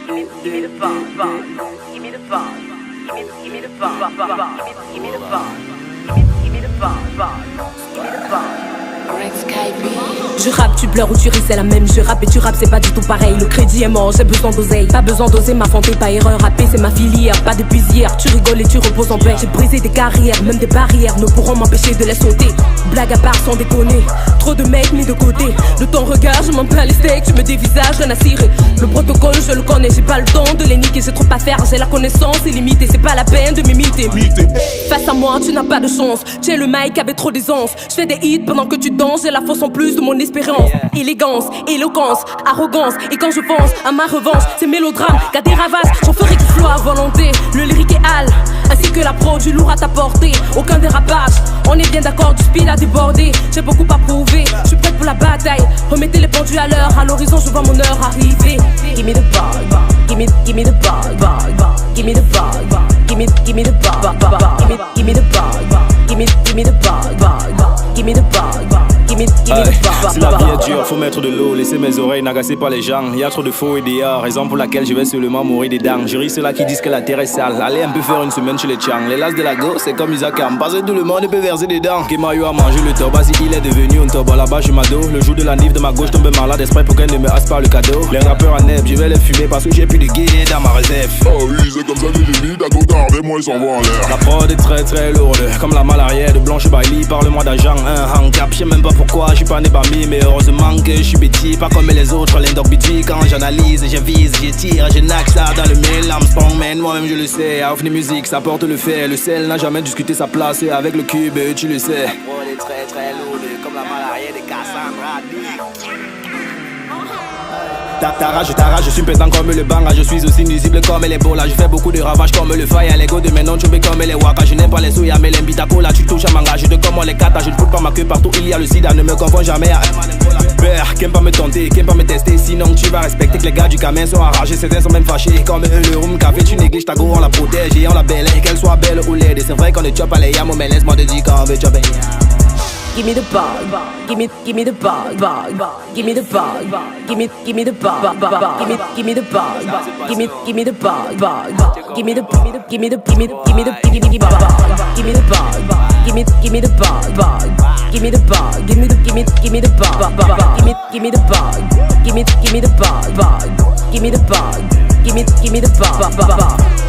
Give me the ball, give me the ball, give me the ball, give me the ball, give me the ball, give me the ball. Je rappe, tu pleures ou tu ris, c'est la même. Je rappe et tu rappes, c'est pas du tout pareil. Le crédit est mort, j'ai besoin d'oseille. Pas besoin d'oser, ma fantaisie, pas erreur. Rapper, c'est ma filière, pas depuis hier. Tu rigoles et tu reposes en paix. J'ai brisé des carrières, même des barrières ne pourront m'empêcher de les sauter. Blague à part sans déconner, trop de mecs mis de côté. De ton regard, je m'en plains les steaks. Tu me dévisages, rien à cirer. Le protocole, je le connais, j'ai pas le temps de les niquer. J'ai trop à faire, j'ai la connaissance illimitée. C'est pas la peine de m'imiter. Face à moi, tu n'as pas de chance. Tu es le mic avec trop d'aisance. Je fais des hits pendant que tu danses. J'ai la force en plus de mon espérance. Élégance, éloquence, arrogance. Et quand je pense à ma revanche, c'est mélodrame, qu'à des ravages. J'en ferai du flow à volonté. Le lyrique est hal, ainsi que la pro du lourd à ta portée. Aucun dérapage, on est bien d'accord, du speed à déborder. J'ai beaucoup à prouver, je suis prête pour la bataille. Remettez les pendules à l'heure, à l'horizon je vois mon heure arriver. Give me the ball, give me the ball, give me the ball, give me the ball, give me the ball, give me the ball, give me the ball. Si la vie est dure, faut mettre de l'eau, laisser mes oreilles n'agacées par les gens. Y'a trop de faux et d'IA, raison pour laquelle je vais seulement mourir des dents. Je ris ceux-là qui disent que la terre est sale. Allez un peu faire une semaine chez les Chang. Les lasses de la go, c'est comme Isakam. Passer tout le monde peut verser des dents. Kemayo a mangé le top, vas-y il est devenu un top. Là-bas je m'ado, le jour de la nif de ma gauche tombe malade esprit pour qu'elle ne me hasse pas le cadeau. Les rappeurs à neb, je vais les fumer parce que j'ai plus de guillemets dans ma réserve. Oh oui, c'est comme ça que j'ai mis, d'accord, tardé, moi ils s'en vont en l'air. La prod est très très lourde, comme la malaria de Blanche Bailey. Parle-moi d'argent, un handicap, je sais même pas pourquoi, je suis pas né parmi. Mais heureusement que je suis petit, pas comme les autres, l'endog BG. Quand j'analyse, je vise, je tire, je naque ça dans le mille. Armstrong, man, moi-même je le sais. Avni Music, ça porte le fait. Le sel n'a jamais discuté sa place. Et avec le cube, tu le sais. La prod est très très lourde, comme la malaria de Cassandra. Ta rage, je suis pétant comme le banga. Je suis aussi nuisible comme les bolas. Je fais beaucoup de ravages comme le fire. L'ego de mes noms, tu comme les waka. Je n'aime pas les souillas, mais les mbitacola. Tu touches à manga, je te comme les katas. Je ne fous pas ma queue partout, il y a le sida. Ne me confonds jamais à père, qui aime pas me tenter, qui aime pas me tester. Sinon tu vas respecter que les gars du camin sont enragés. Certains sont même fâchés, comme le room café. Tu négliges ta go, on la protège et on la belle. Qu'elle soit belle ou laide. C'est vrai qu'on est chop à les yams, mais laisse-moi te dire qu'on veut chopper. Give me the ball, give me the ball, give me the ball, give me the ball, give me the ball, give me the ball, give me the ball, give me the ball, give me the ball, give me the ball, give me the ball, give me the ball, give me the ball, give me the ball, give me the ball, give me the ball.